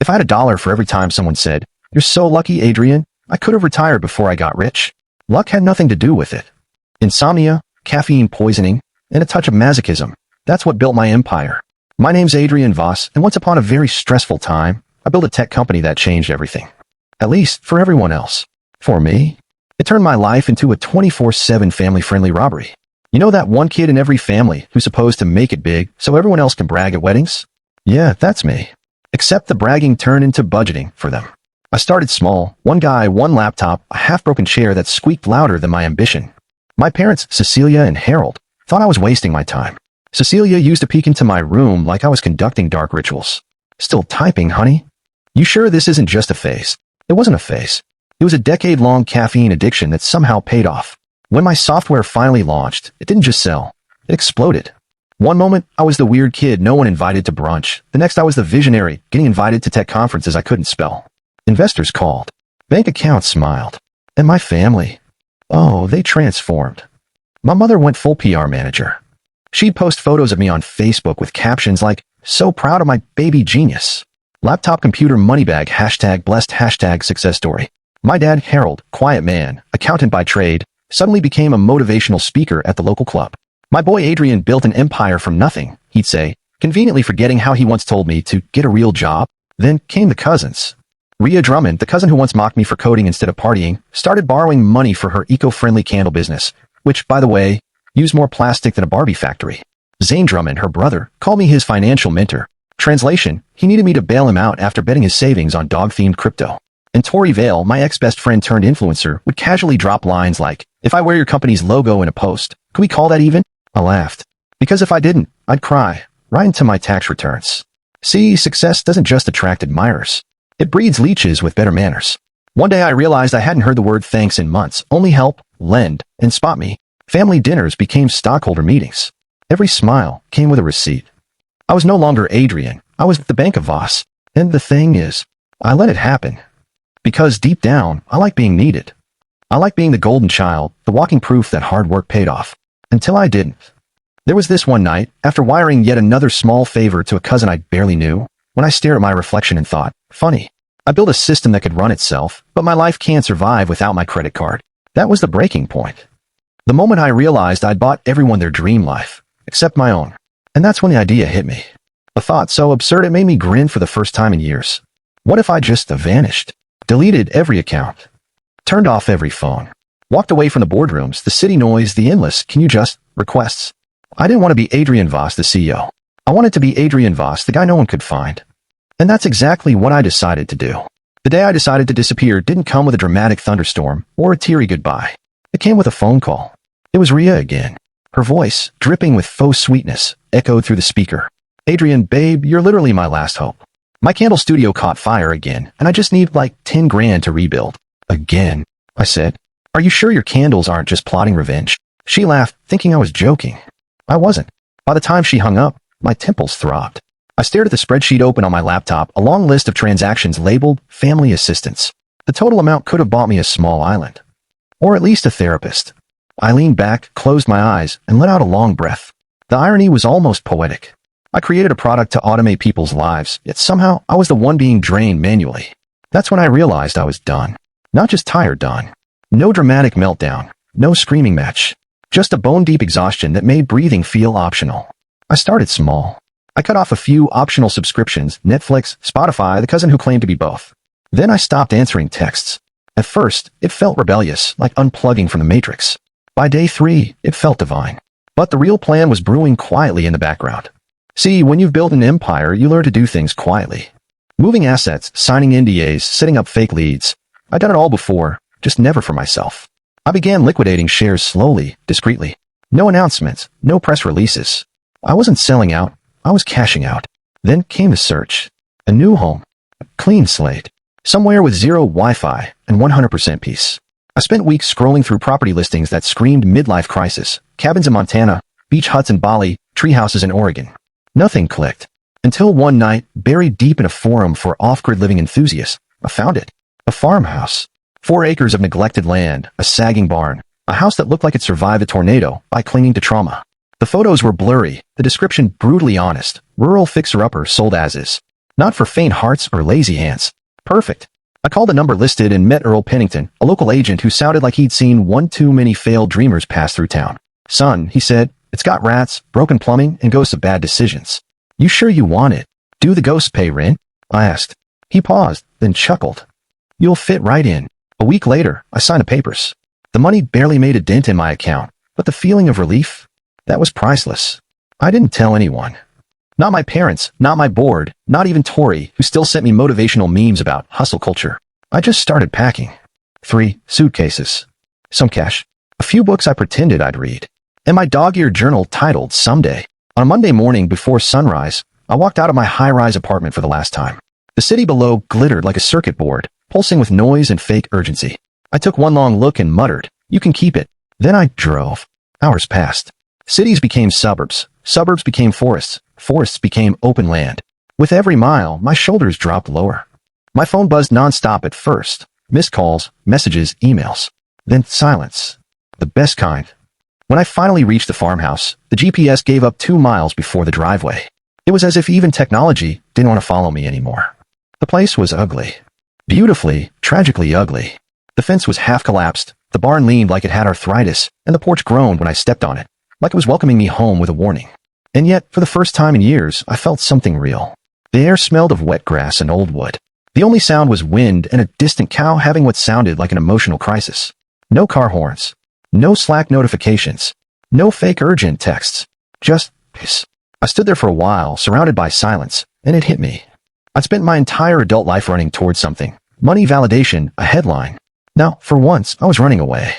If I had $1 for every time someone said, "You're so lucky, Adrian," I could have retired before I got rich. Luck had nothing to do with it. Insomnia, caffeine poisoning, and a touch of masochism. That's what built my empire. My name's Adrian Voss, and once upon a very stressful time, I built a tech company that changed everything. At least for everyone else. For me, it turned my life into a 24/7 family-friendly robbery. You know that one kid in every family who's supposed to make it big so everyone else can brag at weddings? Yeah, that's me. Except the bragging turned into budgeting for them. I started small, one guy, one laptop, a half-broken chair that squeaked louder than my ambition. My parents, Cecilia and Harold, thought I was wasting my time. Cecilia used to peek into my room like I was conducting dark rituals. "Still typing, honey? You sure this isn't just a phase?" It wasn't a phase. It was a decade-long caffeine addiction that somehow paid off. When my software finally launched, it didn't just sell. It exploded. One moment, I was the weird kid no one invited to brunch. The next, I was the visionary, getting invited to tech conferences I couldn't spell. Investors called. Bank accounts smiled. And my family. Oh, they transformed. My mother went full PR manager. She'd post photos of me on Facebook with captions like, "So proud of my baby genius." Laptop computer moneybag #blessed #success story. My dad, Harold, quiet man, accountant by trade, suddenly became a motivational speaker at the local club. My boy Adrian built an empire from nothing, he'd say, conveniently forgetting how he once told me to get a real job. Then came the cousins. Rhea Drummond, the cousin who once mocked me for coding instead of partying, started borrowing money for her eco-friendly candle business, which, by the way, used more plastic than a Barbie factory. Zane Drummond, her brother, called me his financial mentor. Translation, he needed me to bail him out after betting his savings on dog-themed crypto. And Tori Vale, my ex-best friend turned influencer, would casually drop lines like, "If I wear your company's logo in a post, could we call that even?" I laughed. Because if I didn't, I'd cry, right into my tax returns. See, success doesn't just attract admirers. It breeds leeches with better manners. One day I realized I hadn't heard the word thanks in months, only help, lend, and spot me. Family dinners became stockholder meetings. Every smile came with a receipt. I was no longer Adrian. I was the Bank of Voss. And the thing is, I let it happen. Because deep down, I like being needed. I like being the golden child, the walking proof that hard work paid off. Until I didn't. There was this one night, after wiring yet another small favor to a cousin I barely knew, when I stared at my reflection and thought, funny. I built a system that could run itself, but my life can't survive without my credit card. That was the breaking point. The moment I realized I'd bought everyone their dream life, except my own. And that's when the idea hit me. A thought so absurd it made me grin for the first time in years. What if I just vanished? Deleted every account. Turned off every phone. Walked away from the boardrooms, the city noise, the endless, "Can you just?" requests. I didn't want to be Adrian Voss, the CEO. I wanted to be Adrian Voss, the guy no one could find. And that's exactly what I decided to do. The day I decided to disappear didn't come with a dramatic thunderstorm or a teary goodbye. It came with a phone call. It was Rhea again. Her voice, dripping with faux sweetness, echoed through the speaker. "Adrian, babe, you're literally my last hope. My candle studio caught fire again, and I just need like 10 grand to rebuild." "Again?" I said. "Are you sure your candles aren't just plotting revenge?" She laughed, thinking I was joking. I wasn't. By the time she hung up, my temples throbbed. I stared at the spreadsheet open on my laptop, a long list of transactions labeled family assistance. The total amount could have bought me a small island. Or at least a therapist. I leaned back, closed my eyes, and let out a long breath. The irony was almost poetic. I created a product to automate people's lives, yet somehow I was the one being drained manually. That's when I realized I was done. Not just tired done. No dramatic meltdown. No screaming match. Just a bone-deep exhaustion that made breathing feel optional. I started small. I cut off a few optional subscriptions, Netflix, Spotify, the cousin who claimed to be both. Then I stopped answering texts. At first, it felt rebellious, like unplugging from the Matrix. By day 3, it felt divine. But the real plan was brewing quietly in the background. See, when you've built an empire, you learn to do things quietly. Moving assets, signing NDAs, setting up fake leads. I'd done it all before, just never for myself. I began liquidating shares slowly, discreetly. No announcements, no press releases. I wasn't selling out, I was cashing out. Then came the search. A new home. A clean slate. Somewhere with zero Wi-Fi and 100% peace. I spent weeks scrolling through property listings that screamed midlife crisis. Cabins in Montana, beach huts in Bali, tree houses in Oregon. Nothing clicked. Until one night, buried deep in a forum for off-grid living enthusiasts, I found it. A farmhouse. 4 acres of neglected land, a sagging barn, a house that looked like it survived a tornado by clinging to trauma. The photos were blurry, the description brutally honest, rural fixer-upper sold as is. Not for faint hearts or lazy hands. Perfect. I called the number listed and met Earl Pennington, a local agent who sounded like he'd seen one too many failed dreamers pass through town. Son, he said, it's got rats, broken plumbing, and ghosts of bad decisions. You sure you want it? Do the ghosts pay rent? I asked. He paused, then chuckled. You'll fit right in. A week later, I signed the papers. The money barely made a dent in my account, but the feeling of relief? That was priceless. I didn't tell anyone. Not my parents, not my board, not even Tori, who still sent me motivational memes about hustle culture. I just started packing. 3 suitcases. Some cash. A few books I pretended I'd read. And my dog-eared journal titled Someday. On a Monday morning before sunrise, I walked out of my high-rise apartment for the last time. The city below glittered like a circuit board, pulsing with noise and fake urgency. I took one long look and muttered, you can keep it. Then I drove. Hours passed. Cities became suburbs. Suburbs became forests. Forests became open land. With every mile, my shoulders dropped lower. My phone buzzed nonstop at first. Missed calls, messages, emails. Then silence. The best kind. When I finally reached the farmhouse, the GPS gave up 2 miles before the driveway. It was as if even technology didn't want to follow me anymore. The place was ugly. Beautifully, tragically ugly. The fence was half collapsed, the barn leaned like it had arthritis, and the porch groaned when I stepped on it, like it was welcoming me home with a warning. And yet, for the first time in years, I felt something real. The air smelled of wet grass and old wood. The only sound was wind and a distant cow having what sounded like an emotional crisis. No car horns. No Slack notifications. No fake urgent texts. Just peace. I stood there for a while, surrounded by silence, and it hit me. I'd spent my entire adult life running towards something. Money, validation, a headline. Now, for once, I was running away.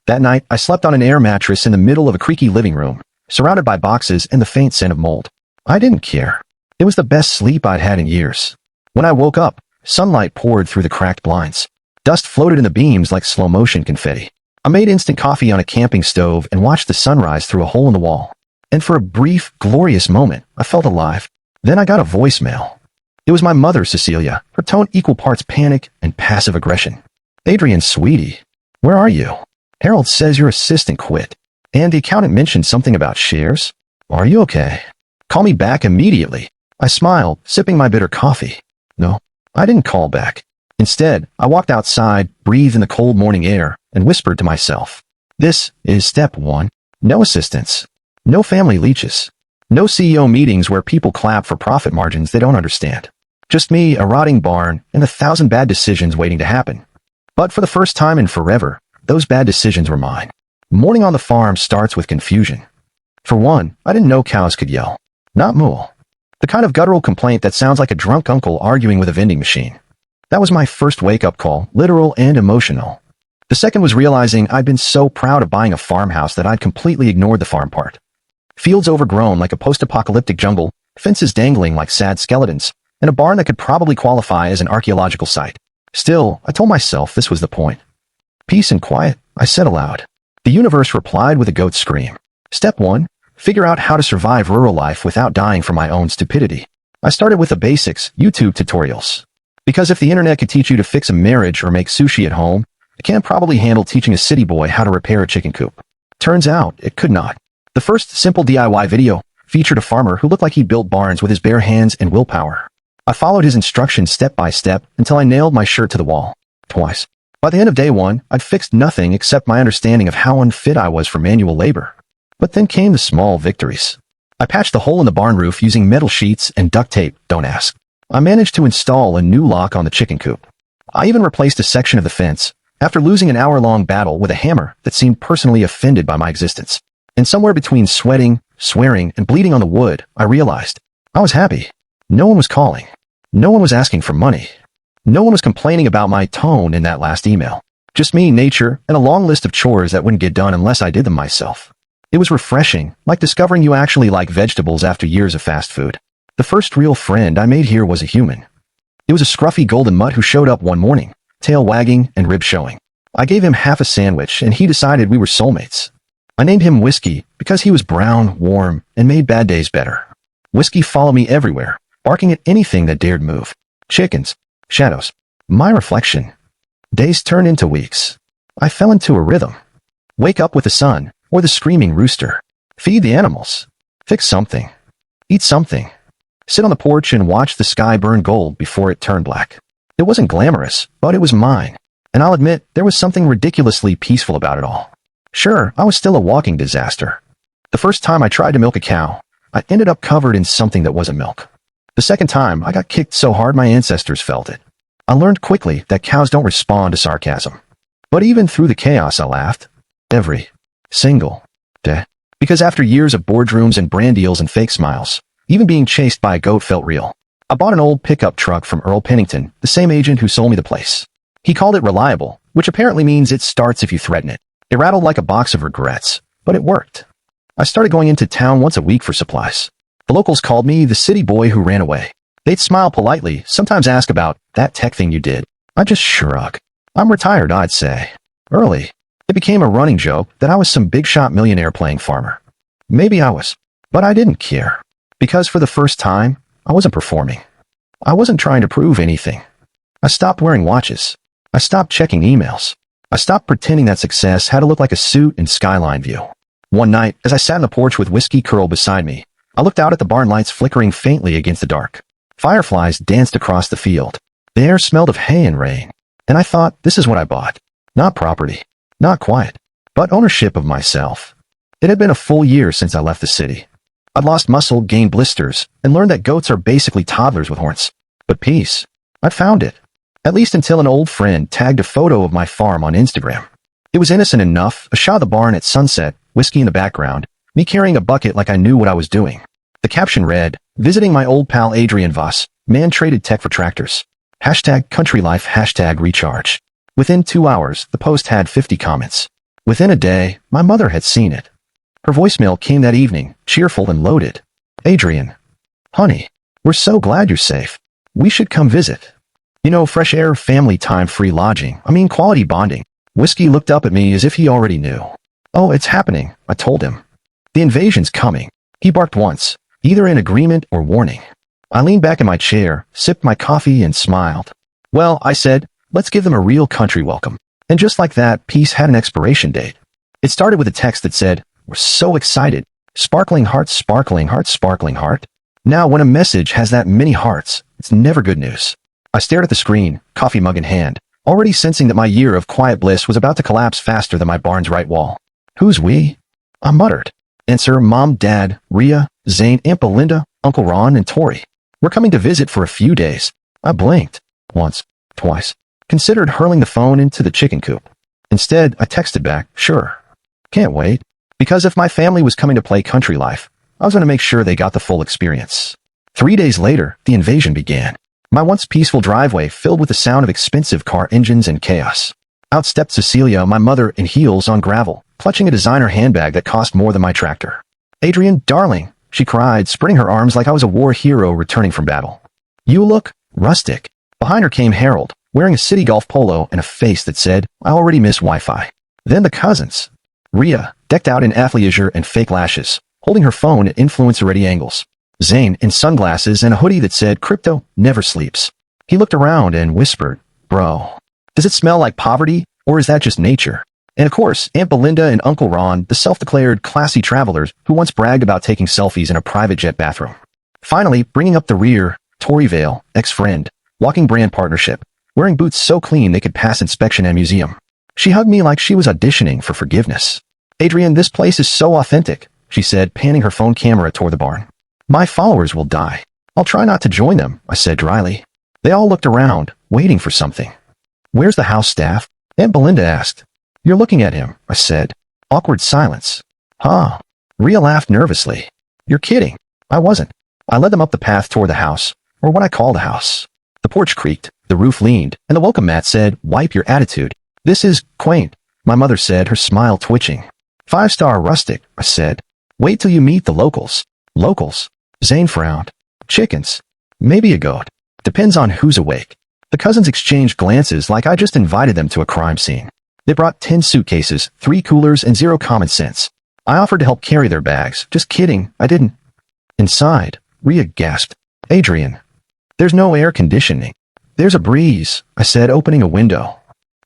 That night, I slept on an air mattress in the middle of a creaky living room, surrounded by boxes and the faint scent of mold. I didn't care. It was the best sleep I'd had in years. When I woke up, sunlight poured through the cracked blinds. Dust floated in the beams like slow-motion confetti. I made instant coffee on a camping stove and watched the sunrise through a hole in the wall. And for a brief, glorious moment, I felt alive. Then I got a voicemail. It was my mother, Cecilia, her tone equal parts panic and passive aggression. Adrian, sweetie, where are you? Harold says your assistant quit. And the accountant mentioned something about shares. Are you okay? Call me back immediately. I smiled, sipping my bitter coffee. No, I didn't call back. Instead, I walked outside, breathed in the cold morning air, and whispered to myself. This is step 1. No assistants. No family leeches. No CEO meetings where people clap for profit margins they don't understand. Just me, a rotting barn, and 1,000 bad decisions waiting to happen. But for the first time in forever, those bad decisions were mine. Morning on the farm starts with confusion. For one, I didn't know cows could yell. Not moo. The kind of guttural complaint that sounds like a drunk uncle arguing with a vending machine. That was my first wake-up call, literal and emotional. The second was realizing I'd been so proud of buying a farmhouse that I'd completely ignored the farm part. Fields overgrown like a post-apocalyptic jungle, fences dangling like sad skeletons, and a barn that could probably qualify as an archaeological site. Still, I told myself this was the point. Peace and quiet, I said aloud. The universe replied with a goat scream. Step 1. Figure out how to survive rural life without dying from my own stupidity. I started with the basics, YouTube tutorials. Because if the internet could teach you to fix a marriage or make sushi at home, it can't probably handle teaching a city boy how to repair a chicken coop. Turns out, it could not. The first simple DIY video featured a farmer who looked like he built barns with his bare hands and willpower. I followed his instructions step by step until I nailed my shirt to the wall. Twice. By the end of day 1, I'd fixed nothing except my understanding of how unfit I was for manual labor. But then came the small victories. I patched the hole in the barn roof using metal sheets and duct tape, don't ask. I managed to install a new lock on the chicken coop. I even replaced a section of the fence, after losing an hour-long battle with a hammer that seemed personally offended by my existence. And somewhere between sweating, swearing, and bleeding on the wood, I realized I was happy. No one was calling. No one was asking for money. No one was complaining about my tone in that last email. Just me, nature, and a long list of chores that wouldn't get done unless I did them myself. It was refreshing, like discovering you actually like vegetables after years of fast food. The first real friend I made here was a human. It was a scruffy golden mutt who showed up one morning, tail wagging and ribs showing. I gave him half a sandwich and he decided we were soulmates. I named him Whiskey because he was brown, warm, and made bad days better. Whiskey followed me everywhere, barking at anything that dared move. Chickens, shadows, my reflection. Days turned into weeks. I fell into a rhythm. Wake up with the sun, or the screaming rooster. Feed the animals. Fix something. Eat something. sit on the porch and watch the sky burn gold before it turned black. It wasn't glamorous, but it was mine. And I'll admit, there was something ridiculously peaceful about it all. Sure, I was still a walking disaster. The first time I tried to milk a cow, I ended up covered in something that wasn't milk. The second time, I got kicked so hard my ancestors felt it. I learned quickly that cows don't respond to sarcasm. But even through the chaos, I laughed. Every single day. Because after years of boardrooms and brand deals and fake smiles, even being chased by a goat felt real. I bought an old pickup truck from Earl Pennington, the same agent who sold me the place. He called it reliable, which apparently means it starts if you threaten it. It rattled like a box of regrets, but it worked. I started going into town once a week for supplies. The locals called me the city boy who ran away. They'd smile politely, sometimes ask about that tech thing you did. I'd just shrug. I'm retired, I'd say. Early. It became a running joke that I was some big-shot millionaire playing farmer. Maybe I was, but I didn't care. Because for the first time, I wasn't performing. I wasn't trying to prove anything. I stopped wearing watches. I stopped checking emails. I stopped pretending that success had to look like a suit and skyline view. One night, as I sat on the porch with whiskey curled beside me, I looked out at the barn lights flickering faintly against the dark. Fireflies danced across the field. The air smelled of hay and rain. And I thought, this is what I bought. Not property. Not quiet. But ownership of myself. It had been a full year since I left the city. I'd lost muscle, gained blisters, and learned that goats are basically toddlers with horns. But peace. I'd found it. At least until an old friend tagged a photo of my farm on Instagram. It was innocent enough, a shot of the barn at sunset, whiskey in the background, me carrying a bucket like I knew what I was doing. The caption read, visiting my old pal Adrian Voss, man traded tech for tractors. Hashtag country life, hashtag recharge. Within 2 hours, the post had 50 comments. Within a day, my mother had seen it. Her voicemail came that evening, cheerful and loaded. Adrian. Honey, we're so glad you're safe. We should come visit. You know, fresh air, family time, free lodging. Quality bonding. Whiskey looked up at me as if he already knew. Oh, it's happening, I told him. The invasion's coming. He barked once, either in agreement or warning. I leaned back in my chair, sipped my coffee, and smiled. Well, I said, let's give them a real country welcome. And just like that, peace had an expiration date. It started with a text that said, we're so excited. Sparkling heart, sparkling heart, sparkling heart. Now, when a message has that many hearts, it's never good news. I stared at the screen, coffee mug in hand, already sensing that my year of quiet bliss was about to collapse faster than my barn's right wall. Who's we? I muttered. Answer, Mom, Dad, Rhea, Zane, Aunt Belinda, Uncle Ron, and Tori. We're coming to visit for a few days. I blinked. Once. Twice. Considered hurling the phone into the chicken coop. Instead, I texted back, sure. Can't wait. Because if my family was coming to play country life, I was going to make sure they got the full experience. 3 days later, the invasion began. My once peaceful driveway filled with the sound of expensive car engines and chaos. Out stepped Cecilia, my mother, in heels on gravel, clutching a designer handbag that cost more than my tractor. Adrian, darling, she cried, spreading her arms like I was a war hero returning from battle. You look rustic. Behind her came Harold, wearing a city golf polo and a face that said, I already miss Wi-Fi. Then the cousins. Rhea, decked out in athleisure and fake lashes, holding her phone at influencer-ready angles. Zane, in sunglasses and a hoodie that said, crypto never sleeps. He looked around and whispered, bro, does it smell like poverty, or is that just nature? And of course, Aunt Belinda and Uncle Ron, the self-declared classy travelers who once bragged about taking selfies in a private jet bathroom. Finally, bringing up the rear, Tori Vale, ex-friend, walking brand partnership, wearing boots so clean they could pass inspection at museum. She hugged me like she was auditioning for forgiveness. Adrian, this place is so authentic, she said, panning her phone camera toward the barn. My followers will die. I'll try not to join them, I said dryly. They all looked around, waiting for something. Where's the house staff? Aunt Belinda asked. You're looking at him, I said. Awkward silence. Huh. Rhea laughed nervously. You're kidding. I wasn't. I led them up the path toward the house, or what I call the house. The porch creaked, the roof leaned, and the welcome mat said, wipe your attitude. This is quaint, my mother said, her smile twitching. 5-star rustic, I said. Wait till you meet the locals. Locals? Zane frowned. Chickens. Maybe a goat. Depends on who's awake. The cousins exchanged glances like I just invited them to a crime scene. They brought 10 suitcases, 3 coolers, and 0 common sense. I offered to help carry their bags. Just kidding, I didn't. Inside, Rhea gasped. Adrian. There's no air conditioning. There's a breeze, I said, opening a window.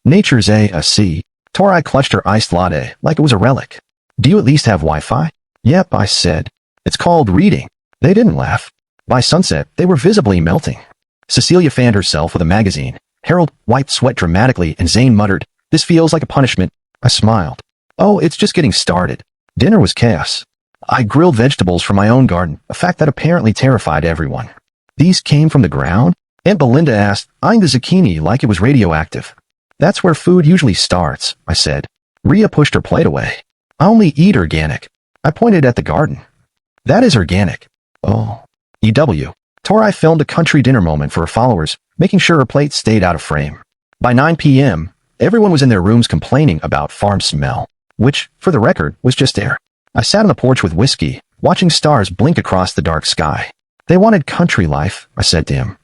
Nature's a sea. Tori clutched her iced latte like it was a relic. Do you at least have Wi-Fi? Yep, I said. It's called reading. They didn't laugh. By sunset, they were visibly melting. Cecilia fanned herself with a magazine. Harold wiped sweat dramatically, and Zane muttered, "This feels like a punishment." I smiled. "Oh, it's just getting started." Dinner was chaos. I grilled vegetables from my own garden, a fact that apparently terrified everyone. "These came from the ground?" Aunt Belinda asked, eyeing the zucchini like it was radioactive. "That's where food usually starts," I said. Rhea pushed her plate away. "I only eat organic." I pointed at the garden. "That is organic." "Oh." EW. Tori filmed a country dinner moment for her followers, making sure her plate stayed out of frame. By 9 p.m., everyone was in their rooms complaining about farm smell, which, for the record, was just air. I sat on the porch with whiskey, watching stars blink across the dark sky. "They wanted country life," I said to him.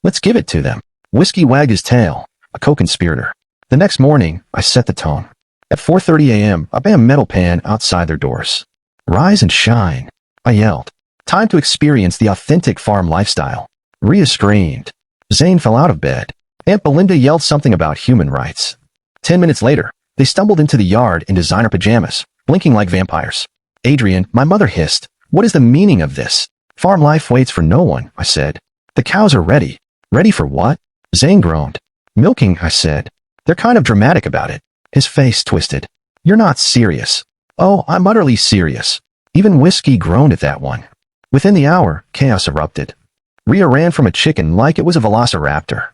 "Let's give it to them." Whiskey wagged his tail, a co-conspirator. The next morning, I set the tone. At 4:30 a.m., I banged a metal pan outside their doors. "Rise and shine," I yelled. "Time to experience the authentic farm lifestyle." Rhea screamed. Zane fell out of bed. Aunt Belinda yelled something about human rights. 10 minutes later, they stumbled into the yard in designer pajamas, blinking like vampires. "Adrian," my mother hissed, "what is the meaning of this?" "Farm life waits for no one," I said. "The cows are ready." "Ready for what?" Zane groaned. "Milking," I said. "They're kind of dramatic about it." His face twisted. "You're not serious." "Oh, I'm utterly serious." Even Whiskey groaned at that one. Within the hour, chaos erupted. Rhea ran from a chicken like it was a velociraptor.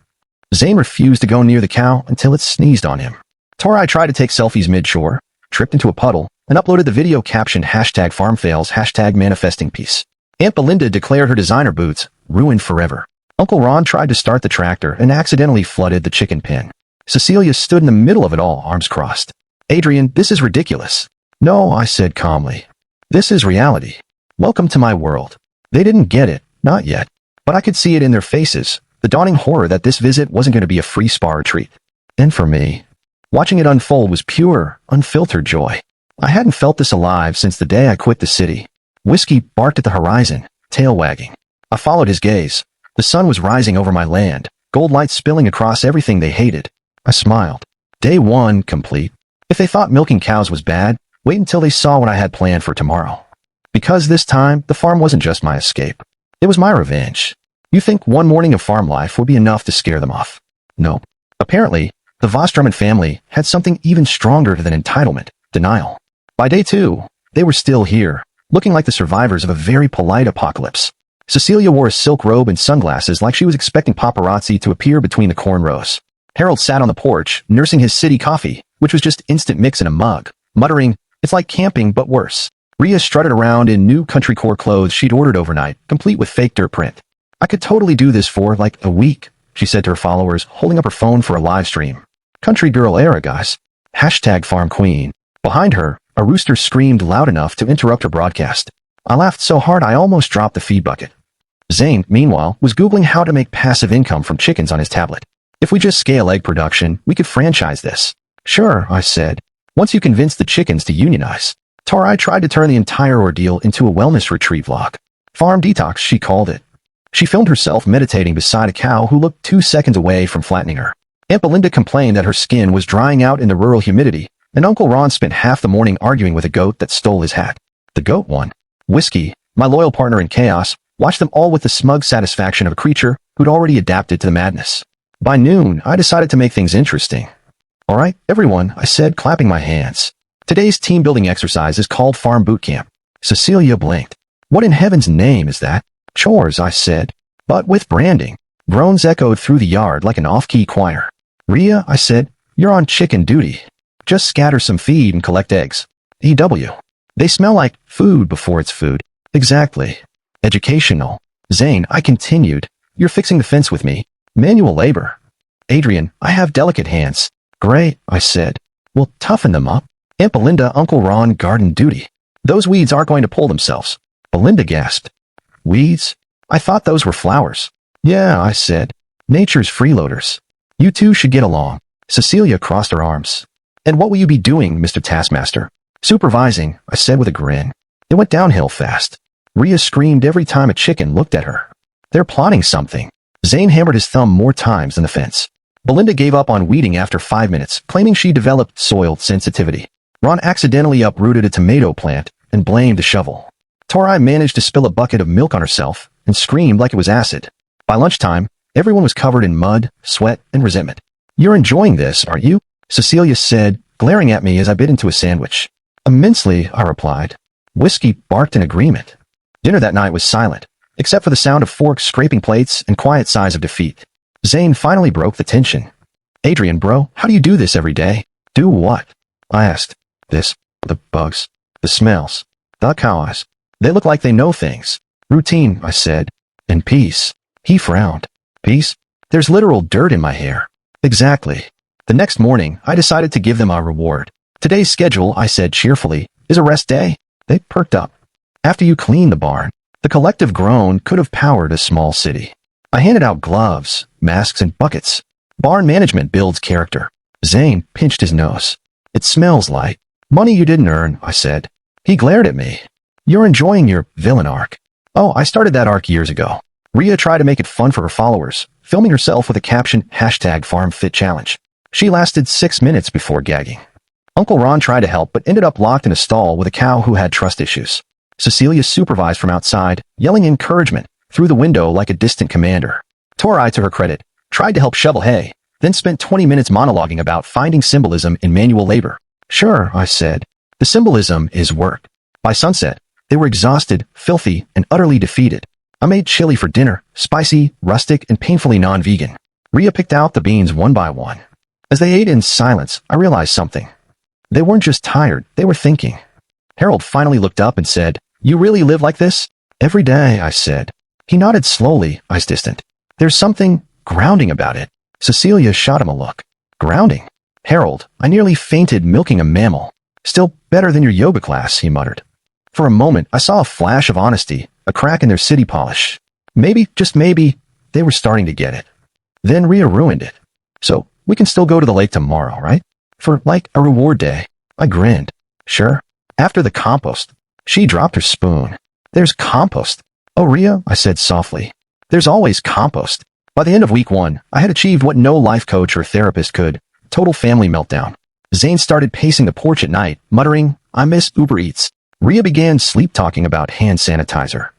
Zane refused to go near the cow until it sneezed on him. Tori tried to take selfies mid-shore, tripped into a puddle, and uploaded the video captioned #farmfails #manifesting peace. Aunt Belinda declared her designer boots ruined forever. Uncle Ron tried to start the tractor and accidentally flooded the chicken pen. Cecilia stood in the middle of it all, arms crossed. "Adrian, this is ridiculous." "No," I said calmly. "This is reality. Welcome to my world." They didn't get it, not yet. But I could see it in their faces, the dawning horror that this visit wasn't going to be a free spa retreat. And for me, watching it unfold was pure, unfiltered joy. I hadn't felt this alive since the day I quit the city. Whiskey barked at the horizon, tail wagging. I followed his gaze. The sun was rising over my land, gold light spilling across everything they hated. I smiled. Day one complete. If they thought milking cows was bad, wait until they saw what I had planned for tomorrow. Because this time, the farm wasn't just my escape. It was my revenge. You think one morning of farm life would be enough to scare them off? No. Apparently, the Vostrumen family had something even stronger than entitlement, denial. By day two, they were still here, looking like the survivors of a very polite apocalypse. Cecilia wore a silk robe and sunglasses like she was expecting paparazzi to appear between the corn rows. Harold sat on the porch, nursing his city coffee, which was just instant mix in a mug, muttering, "It's like camping, but worse." Rhea strutted around in new country core clothes she'd ordered overnight, complete with fake dirt print. "I could totally do this for, like, a week," she said to her followers, holding up her phone for a live stream. Country girl era, guys. #farm queen. Behind her, a rooster screamed loud enough to interrupt her broadcast. I laughed so hard I almost dropped the feed bucket. Zane, meanwhile, was Googling how to make passive income from chickens on his tablet. "If we just scale egg production, we could franchise this." "Sure," I said. "Once you convince the chickens to unionize." Tori tried to turn the entire ordeal into a wellness retreat vlog. Farm detox, she called it. She filmed herself meditating beside a cow who looked 2 seconds away from flattening her. Aunt Belinda complained that her skin was drying out in the rural humidity, and Uncle Ron spent half the morning arguing with a goat that stole his hat. The goat won. Whiskey, my loyal partner in chaos, watched them all with the smug satisfaction of a creature who'd already adapted to the madness. By noon, I decided to make things interesting. "All right, everyone," I said, clapping my hands. "Today's team-building exercise is called Farm Boot Camp." Cecilia blinked. "What in heaven's name is that?" "Chores," I said. "But with branding." Groans echoed through the yard like an off-key choir. "Rhea," I said, "you're on chicken duty. Just scatter some feed and collect eggs." EW. "They smell like food before it's food." "Exactly." "Educational." Zane, I continued. "You're fixing the fence with me. Manual labor." "Adrian, I have delicate hands." "Great," I said. "Well, toughen them up." Aunt Belinda, Uncle Ron, garden duty. "Those weeds aren't going to pull themselves." Belinda gasped. "Weeds? I thought those were flowers." "Yeah," I said. "Nature's freeloaders. You two should get along." Cecilia crossed her arms. "And what will you be doing, Mr. Taskmaster?" "Supervising," I said with a grin. It went downhill fast. Rhea screamed every time a chicken looked at her. "They're plotting something." Zane hammered his thumb more times than the fence. Belinda gave up on weeding after 5 minutes, claiming she developed soil sensitivity. Ron accidentally uprooted a tomato plant and blamed the shovel. Torai managed to spill a bucket of milk on herself and screamed like it was acid. By lunchtime, everyone was covered in mud, sweat, and resentment. "You're enjoying this, aren't you?" Cecilia said, glaring at me as I bit into a sandwich. "Immensely," I replied. Whiskey barked in agreement. Dinner that night was silent, except for the sound of forks scraping plates and quiet sighs of defeat. Zane finally broke the tension. "Adrian, bro, how do you do this every day?" "Do what?" I asked. "This, the bugs, the smells, the cow eyes. They look like they know things." "Routine," I said. "And peace." He frowned. "Peace? There's literal dirt in my hair." "Exactly." The next morning, I decided to give them a reward. "Today's schedule," I said cheerfully, "is a rest day." They perked up. "After you clean the barn." The collective groan could have powered a small city. I handed out gloves, masks, and buckets. Barn management builds character. Zane pinched his nose. "It smells like money you didn't earn," I said. He glared at me. "You're enjoying your villain arc." "Oh, I started that arc years ago." Rhea tried to make it fun for her followers, filming herself with a caption #FarmFitChallenge. She lasted 6 minutes before gagging. Uncle Ron tried to help but ended up locked in a stall with a cow who had trust issues. Cecilia supervised from outside, yelling encouragement through the window like a distant commander. Torai, to her credit, tried to help shovel hay, then spent 20 minutes monologuing about finding symbolism in manual labor. "Sure," I said. "The symbolism is work." By sunset, they were exhausted, filthy, and utterly defeated. I made chili for dinner, spicy, rustic, and painfully non-vegan. Rhea picked out the beans one by one. As they ate in silence, I realized something. They weren't just tired, they were thinking. Harold finally looked up and said, "You really live like this?" "Every day," I said. He nodded slowly, eyes distant. "There's something grounding about it." Cecilia shot him a look. "Grounding?" "Harold, I nearly fainted milking a mammal." "Still better than your yoga class," he muttered. For a moment, I saw a flash of honesty, a crack in their city polish. Maybe, just maybe, they were starting to get it. Then Rhea ruined it. "So, we can still go to the lake tomorrow, right? For, like, a reward day." I grinned. "Sure. After the compost." She dropped her spoon. "There's compost." "Oh, Rhea," I said softly. "There's always compost." By the end of week 1, I had achieved what no life coach or therapist could. Total family meltdown. Zane started pacing the porch at night, muttering, "I miss Uber Eats." Rhea began sleep-talking about hand sanitizer.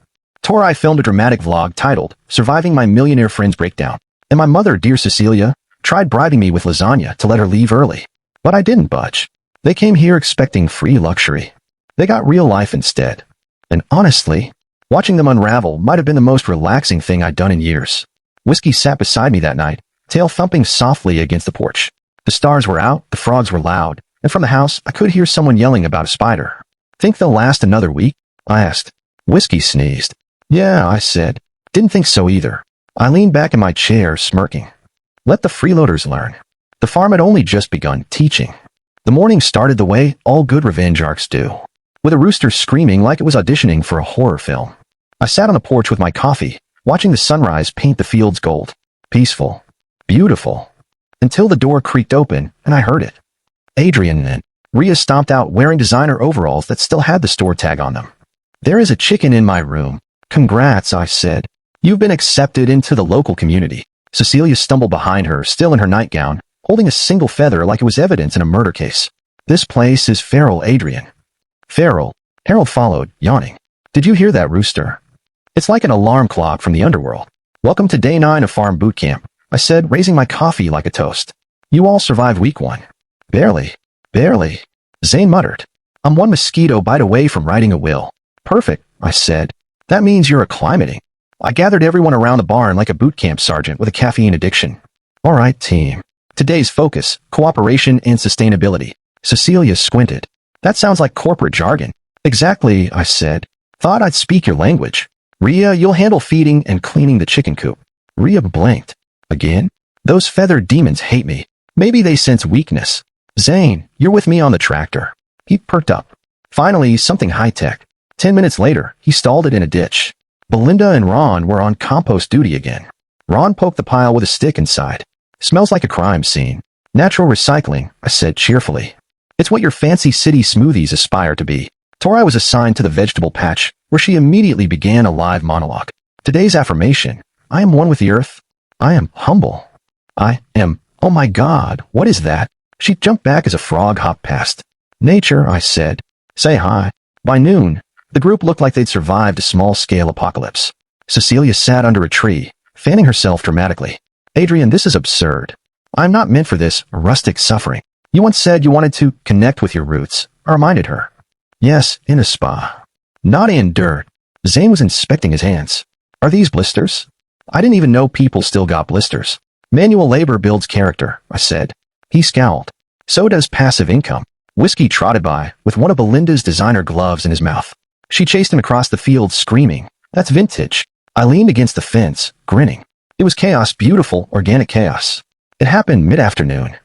Torai filmed a dramatic vlog titled, "Surviving My Millionaire Friend's Breakdown." And my mother, dear Cecilia, tried bribing me with lasagna to let her leave early. But I didn't budge. They came here expecting free luxury. They got real life instead. And honestly, watching them unravel might have been the most relaxing thing I'd done in years. Whiskey sat beside me that night, tail thumping softly against the porch. The stars were out, the frogs were loud, and from the house I could hear someone yelling about a spider. "Think they'll last another week?" I asked. Whiskey sneezed. "Yeah," I said. "Didn't think so either." I leaned back in my chair, smirking. Let the freeloaders learn. The farm had only just begun teaching. The morning started the way all good revenge arcs do, with a rooster screaming like it was auditioning for a horror film. I sat on the porch with my coffee, watching the sunrise paint the fields gold. Peaceful. Beautiful. Until the door creaked open, and I heard it. Adrian and Rhea stomped out wearing designer overalls that still had the store tag on them. "There is a chicken in my room." "Congrats," I said. "You've been accepted into the local community." Cecilia stumbled behind her, still in her nightgown, holding a single feather like it was evidence in a murder case. "This place is feral, Adrian." "Feral?" Harold followed, yawning. "Did you hear that rooster? It's like an alarm clock from the underworld." "Welcome to day 9 of farm boot camp," I said, raising my coffee like a toast. "You all survived week 1. "Barely. Barely," Zane muttered. "I'm one mosquito bite away from writing a will." "Perfect," I said. "That means you're acclimating." I gathered everyone around the barn like a boot camp sergeant with a caffeine addiction. "All right, team. Today's focus, cooperation and sustainability." Cecilia squinted. "That sounds like corporate jargon." "Exactly," I said. "Thought I'd speak your language." "Rhea, you'll handle feeding and cleaning the chicken coop." Rhea blinked. "Again? Those feathered demons hate me. Maybe they sense weakness." "Zane, you're with me on the tractor." He perked up. Finally, something high-tech. 10 minutes later, he stalled it in a ditch. Belinda and Ron were on compost duty again. Ron poked the pile with a stick inside. "Smells like a crime scene." "Natural recycling," I said cheerfully. "It's what your fancy city smoothies aspire to be." Torai was assigned to the vegetable patch, where she immediately began a live monologue. Today's affirmation: I am one with the earth. I am humble. I am, oh my God, what is that? She jumped back as a frog hopped past. "Nature," I said. "Say hi." By noon, The group looked like they'd survived a small-scale apocalypse. Cecilia sat under a tree, fanning herself dramatically. Adrian, this is absurd. I'm not meant for this rustic suffering. You once said you wanted to connect with your roots, I reminded her. Yes, in a spa. Not in dirt. Zane was inspecting his hands. Are these blisters? I didn't even know people still got blisters. Manual labor builds character, I said. He scowled. So does passive income. Whiskey trotted by, with one of Belinda's designer gloves in his mouth. She chased him across the field, screaming, "That's vintage." I leaned against the fence, grinning. It was chaos, beautiful, organic chaos. It happened mid-afternoon.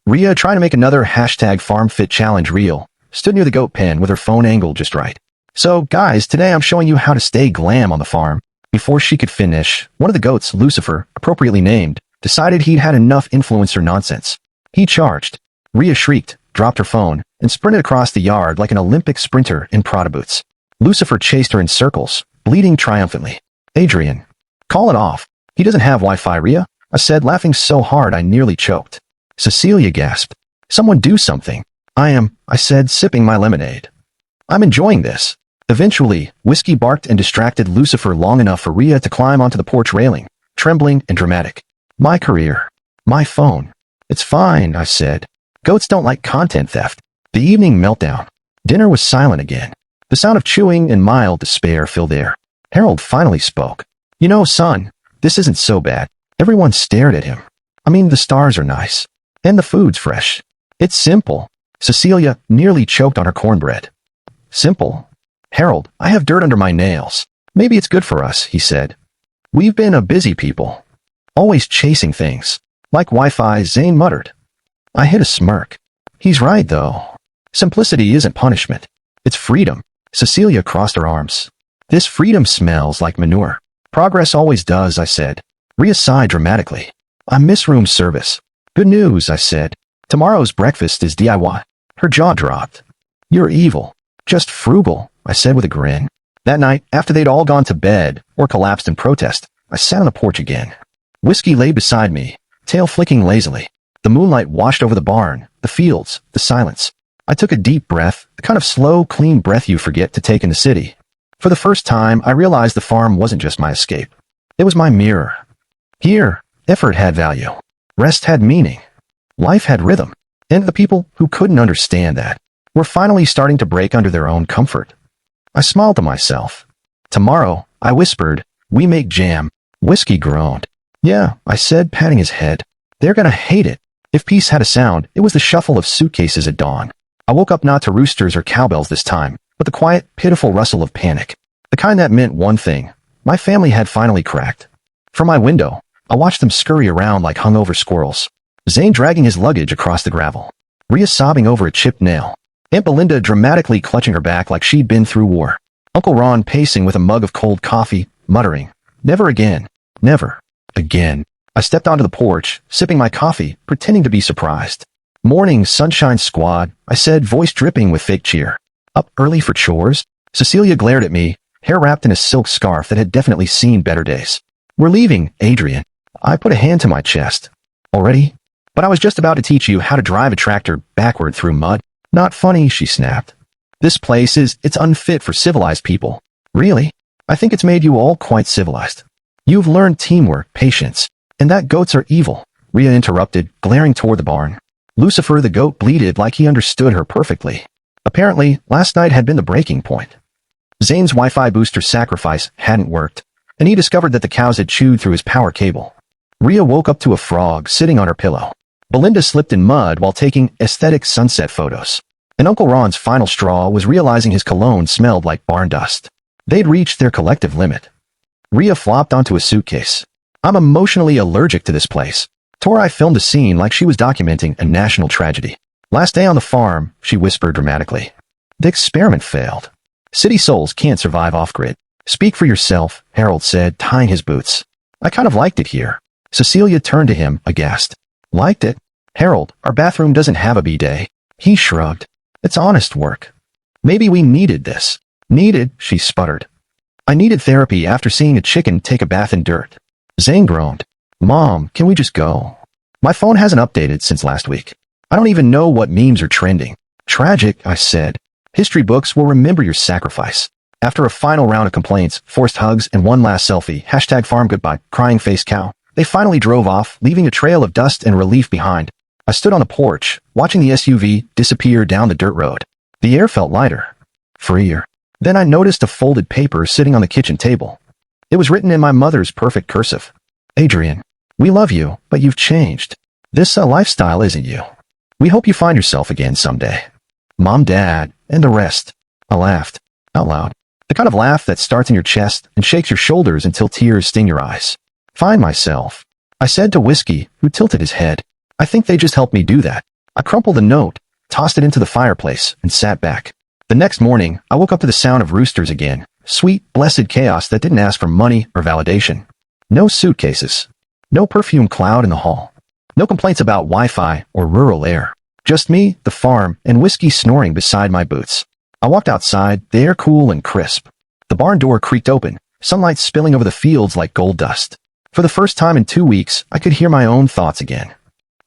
Rhea, trying to make another #FarmFit challenge reel, stood near the goat pen with her phone angled just right. So, guys, today I'm showing you how to stay glam on the farm. Before she could finish, one of the goats, Lucifer, appropriately named, decided he'd had enough influencer nonsense. He charged. Rhea shrieked, dropped her phone, and sprinted across the yard like an Olympic sprinter in Prada boots. Lucifer chased her in circles, bleating triumphantly. Adrian, call it off. He doesn't have Wi-Fi, Rhea, I said, laughing so hard I nearly choked. Cecilia gasped. Someone do something. I said, sipping my lemonade. I'm enjoying this. Eventually, Whiskey barked and distracted Lucifer long enough for Rhea to climb onto the porch railing, trembling and dramatic. My career. My phone. It's fine, I said. Goats don't like content theft. The evening meltdown. Dinner was silent again. The sound of chewing and mild despair filled the air. Harold finally spoke. You know, son, this isn't so bad. Everyone stared at him. I mean, the stars are nice. And the food's fresh. It's simple. Cecilia nearly choked on her cornbread. Simple? Harold, I have dirt under my nails. Maybe it's good for us, he said. We've been a busy people. Always chasing things. Like Wi-Fi, Zane muttered. I hid a smirk. He's right, though. Simplicity isn't punishment. It's freedom. Cecilia crossed her arms. This freedom smells like manure. Progress always does, I said. Rhea sighed dramatically. I miss room service. Good news, I said. Tomorrow's breakfast is DIY. Her jaw dropped. You're evil. Just frugal, I said with a grin. That night, after they'd all gone to bed or collapsed in protest, I sat on the porch again. Whiskey lay beside me, tail flicking lazily. The moonlight washed over the barn, the fields, the silence. I took a deep breath, the kind of slow, clean breath you forget to take in the city. For the first time, I realized the farm wasn't just my escape. It was my mirror. Here, effort had value. Rest had meaning. Life had rhythm. And the people who couldn't understand that were finally starting to break under their own comfort. I smiled to myself. Tomorrow, I whispered, we make jam. Whiskey groaned. Yeah, I said, patting his head. They're gonna hate it. If peace had a sound, it was the shuffle of suitcases at dawn. I woke up not to roosters or cowbells this time, but the quiet, pitiful rustle of panic. The kind that meant one thing. My family had finally cracked. From my window, I watched them scurry around like hungover squirrels. Zane dragging his luggage across the gravel. Rhea sobbing over a chipped nail. Aunt Belinda dramatically clutching her back like she'd been through war. Uncle Ron pacing with a mug of cold coffee, muttering, never again. Never again. I stepped onto the porch, sipping my coffee, pretending to be surprised. Morning, sunshine squad, I said, voice dripping with fake cheer. Up early for chores? Cecilia glared at me, hair wrapped in a silk scarf that had definitely seen better days. We're leaving, Adrian. I put a hand to my chest. Already? But I was just about to teach you how to drive a tractor backward through mud. Not funny, she snapped. This place it's unfit for civilized people. Really? I think it's made you all quite civilized. You've learned teamwork, patience, and that goats are evil, Rhea interrupted, glaring toward the barn. Lucifer the goat bleated like he understood her perfectly. Apparently, last night had been the breaking point. Zane's Wi-Fi booster sacrifice hadn't worked, and he discovered that the cows had chewed through his power cable. Rhea woke up to a frog sitting on her pillow. Belinda slipped in mud while taking aesthetic sunset photos. And Uncle Ron's final straw was realizing his cologne smelled like barn dust. They'd reached their collective limit. Rhea flopped onto a suitcase. I'm emotionally allergic to this place. Tori filmed a scene like she was documenting a national tragedy. Last day on the farm, she whispered dramatically. The experiment failed. City souls can't survive off-grid. Speak for yourself, Harold said, tying his boots. I kind of liked it here. Cecilia turned to him, aghast. Liked it? Harold, our bathroom doesn't have a bidet. He shrugged. It's honest work. Maybe we needed this. Needed, she sputtered. I needed therapy after seeing a chicken take a bath in dirt. Zane groaned. Mom, can we just go? My phone hasn't updated since last week. I don't even know what memes are trending. Tragic, I said. History books will remember your sacrifice. After a final round of complaints, forced hugs, and one last selfie, #farm goodbye, crying face cow, they finally drove off, leaving a trail of dust and relief behind. I stood on the porch, watching the SUV disappear down the dirt road. The air felt lighter, freer. Then I noticed a folded paper sitting on the kitchen table. It was written in my mother's perfect cursive. Adrian, we love you, but you've changed. This lifestyle isn't you. We hope you find yourself again someday. Mom, Dad, and the rest. I laughed, out loud. The kind of laugh that starts in your chest and shakes your shoulders until tears sting your eyes. Find myself, I said to Whiskey, who tilted his head. I think they just helped me do that. I crumpled the note, tossed it into the fireplace, and sat back. The next morning, I woke up to the sound of roosters again. Sweet, blessed chaos that didn't ask for money or validation. No suitcases. No perfume cloud in the hall. No complaints about Wi-Fi or rural air. Just me, the farm, and Whiskey snoring beside my boots. I walked outside, the air cool and crisp. The barn door creaked open, sunlight spilling over the fields like gold dust. For the first time in 2 weeks, I could hear my own thoughts again.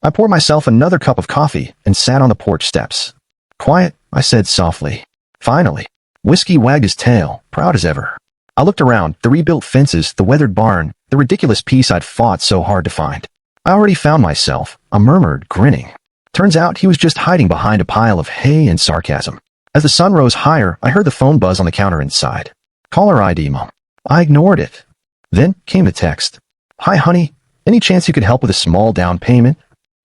I poured myself another cup of coffee and sat on the porch steps. Quiet, I said softly. Finally. Whiskey wagged his tail, proud as ever. I looked around, the rebuilt fences, the weathered barn, the ridiculous peace I'd fought so hard to find. I already found myself, I murmured, grinning. Turns out he was just hiding behind a pile of hay and sarcasm. As the sun rose higher, I heard the phone buzz on the counter inside. Caller ID, Mom. I ignored it. Then came the text. Hi, honey. Any chance you could help with a small down payment?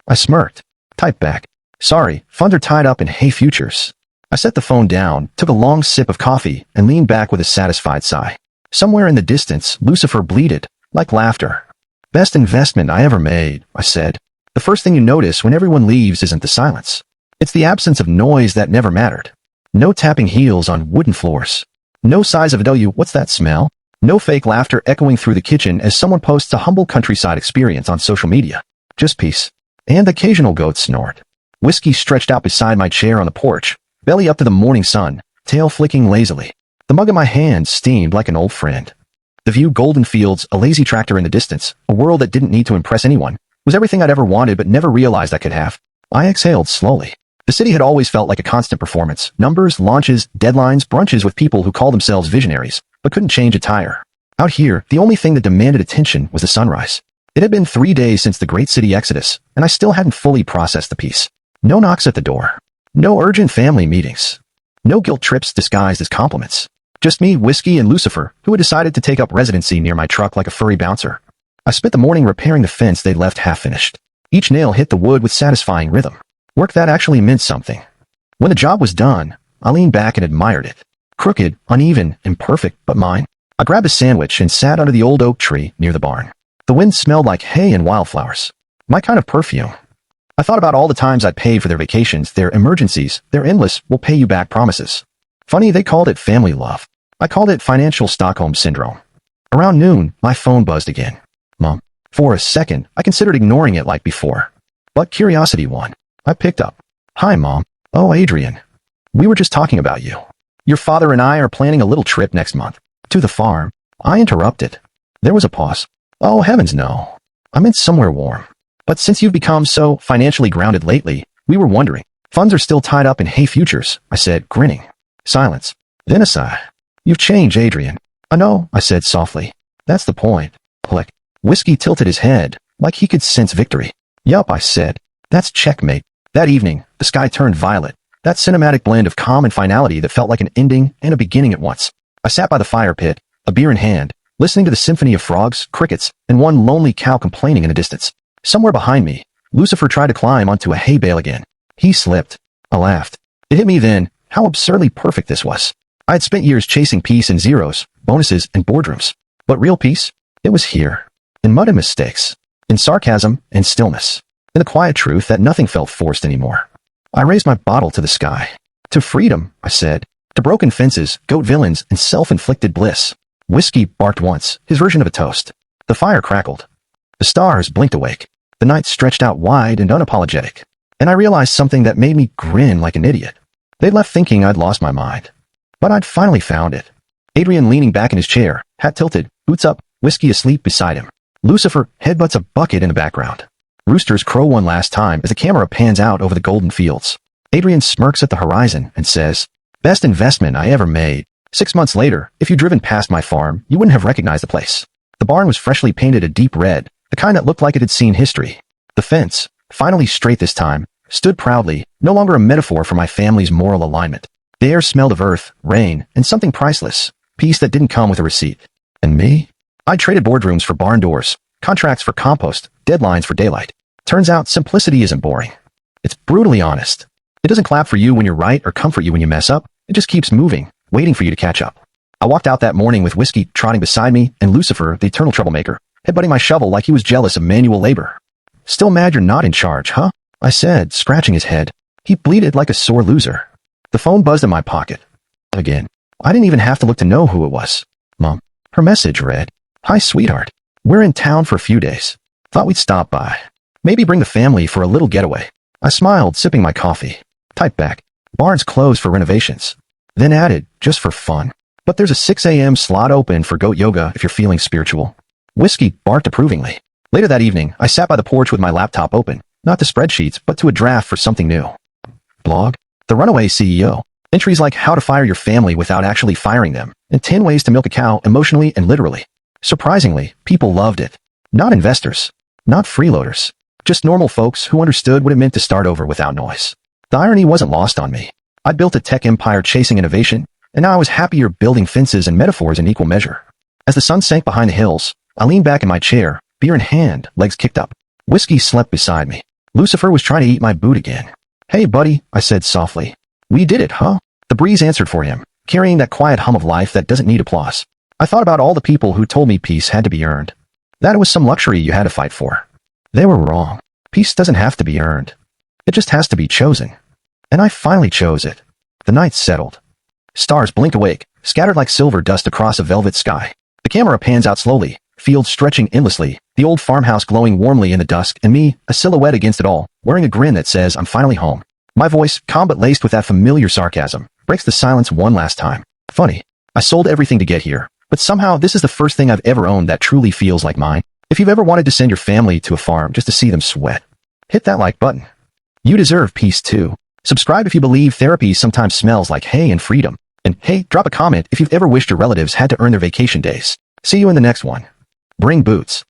I smirked. Typed back. Sorry, funds are tied up in hay futures. I set the phone down, took a long sip of coffee, and leaned back with a satisfied sigh. Somewhere in the distance, Lucifer bleated, like laughter. Best investment I ever made, I said. The first thing you notice when everyone leaves isn't the silence. It's the absence of noise that never mattered. No tapping heels on wooden floors. No sighs of "W, what's that smell?" No fake laughter echoing through the kitchen as someone posts a humble countryside experience on social media. Just peace. And occasional goat snort. Whiskey stretched out beside my chair on the porch, belly up to the morning sun, tail flicking lazily. The mug in my hand steamed like an old friend. The view, golden fields, a lazy tractor in the distance, a world that didn't need to impress anyone, was everything I'd ever wanted but never realized I could have. I exhaled slowly. The city had always felt like a constant performance. Numbers, launches, deadlines, brunches with people who called themselves visionaries, but couldn't change a tire. Out here, the only thing that demanded attention was the sunrise. It had been 3 days since the great city exodus, and I still hadn't fully processed the piece. No knocks at the door. No urgent family meetings. No guilt trips disguised as compliments. Just me, Whiskey, and Lucifer, who had decided to take up residency near my truck like a furry bouncer. I spent the morning repairing the fence they'd left half-finished. Each nail hit the wood with satisfying rhythm. Work that actually meant something. When the job was done, I leaned back and admired it. Crooked, uneven, imperfect, but mine. I grabbed a sandwich and sat under the old oak tree near the barn. The wind smelled like hay and wildflowers. My kind of perfume. I thought about all the times I'd paid for their vacations, their emergencies, their endless we'll-pay-you-back promises. Funny, they called it family love. I called it financial Stockholm syndrome. Around noon, my phone buzzed again. Mom. For a second, I considered ignoring it like before. But curiosity won. I picked up. Hi, Mom. Oh, Adrian. We were just talking about you. Your father and I are planning a little trip next month. To the farm. I interrupted. There was a pause. Oh, heavens no. I meant somewhere warm. But since you've become so financially grounded lately, we were wondering. Funds are still tied up in hay futures, I said, grinning. Silence. Then a sigh. You've changed, Adrian. I know, I said softly. That's the point. Click. Whiskey tilted his head, like he could sense victory. Yup, I said. That's checkmate. That evening, the sky turned violet. That cinematic blend of calm and finality that felt like an ending and a beginning at once. I sat by the fire pit, a beer in hand, listening to the symphony of frogs, crickets, and one lonely cow complaining in the distance. Somewhere behind me, Lucifer tried to climb onto a hay bale again. He slipped. I laughed. It hit me then, how absurdly perfect this was. I had spent years chasing peace in zeros, bonuses, and boardrooms. But real peace? It was here. In mud and mistakes. In sarcasm and stillness. In the quiet truth that nothing felt forced anymore. I raised my bottle to the sky. To freedom, I said. To broken fences, goat villains, and self-inflicted bliss. Whiskey barked once, his version of a toast. The fire crackled. The stars blinked awake. The night stretched out wide and unapologetic. And I realized something that made me grin like an idiot. They'd left thinking I'd lost my mind. But I'd finally found it. Adrian leaning back in his chair, hat tilted, boots up, Whiskey asleep beside him. Lucifer headbutts a bucket in the background. Roosters crow one last time as the camera pans out over the golden fields. Adrian smirks at the horizon and says, Best investment I ever made. 6 months later, if you'd driven past my farm, you wouldn't have recognized the place. The barn was freshly painted a deep red, the kind that looked like it had seen history. The fence, finally straight this time, stood proudly, no longer a metaphor for my family's moral alignment. The air smelled of earth, rain, and something priceless, peace that didn't come with a receipt. And me? I traded boardrooms for barn doors, contracts for compost, deadlines for daylight. Turns out simplicity isn't boring. It's brutally honest. It doesn't clap for you when you're right or comfort you when you mess up. It just keeps moving, waiting for you to catch up. I walked out that morning with Whiskey trotting beside me and Lucifer, the eternal troublemaker, headbutting my shovel like he was jealous of manual labor. Still mad you're not in charge, huh? I said, scratching his head. He bleated like a sore loser. The phone buzzed in my pocket. Again. I didn't even have to look to know who it was. Mom. Her message read, "Hi, sweetheart. We're in town for a few days. Thought we'd stop by. Maybe bring the family for a little getaway." I smiled, sipping my coffee. Typed back, "Barn's closed for renovations." Then added, "Just for fun. But there's a 6 a.m. slot open for goat yoga if you're feeling spiritual." Whiskey barked approvingly. Later that evening, I sat by the porch with my laptop open, not to spreadsheets, but to a draft for something new. Blog? The Runaway CEO. Entries like how to fire your family without actually firing them, and 10 ways to milk a cow emotionally and literally. Surprisingly, people loved it. Not investors. Not freeloaders. Just normal folks who understood what it meant to start over without noise. The irony wasn't lost on me. I built a tech empire chasing innovation, and now I was happier building fences and metaphors in equal measure. As the sun sank behind the hills, I leaned back in my chair, beer in hand, legs kicked up. Whiskey slept beside me. Lucifer was trying to eat my boot again. "Hey, buddy," I said softly. "We did it, huh?" The breeze answered for him, carrying that quiet hum of life that doesn't need applause. I thought about all the people who told me peace had to be earned. That it was some luxury you had to fight for. They were wrong. Peace doesn't have to be earned. It just has to be chosen. And I finally chose it. The night settled. Stars blinked awake, scattered like silver dust across a velvet sky. The camera pans out slowly, fields stretching endlessly, the old farmhouse glowing warmly in the dusk, and me, a silhouette against it all, wearing a grin that says I'm finally home. My voice, calm but laced with that familiar sarcasm, breaks the silence one last time. Funny. I sold everything to get here, but somehow this is the first thing I've ever owned that truly feels like mine. If you've ever wanted to send your family to a farm just to see them sweat, hit that like button. You deserve peace too. Subscribe if you believe therapy sometimes smells like hay and freedom. And hey, drop a comment if you've ever wished your relatives had to earn their vacation days. See you in the next one. Bring boots.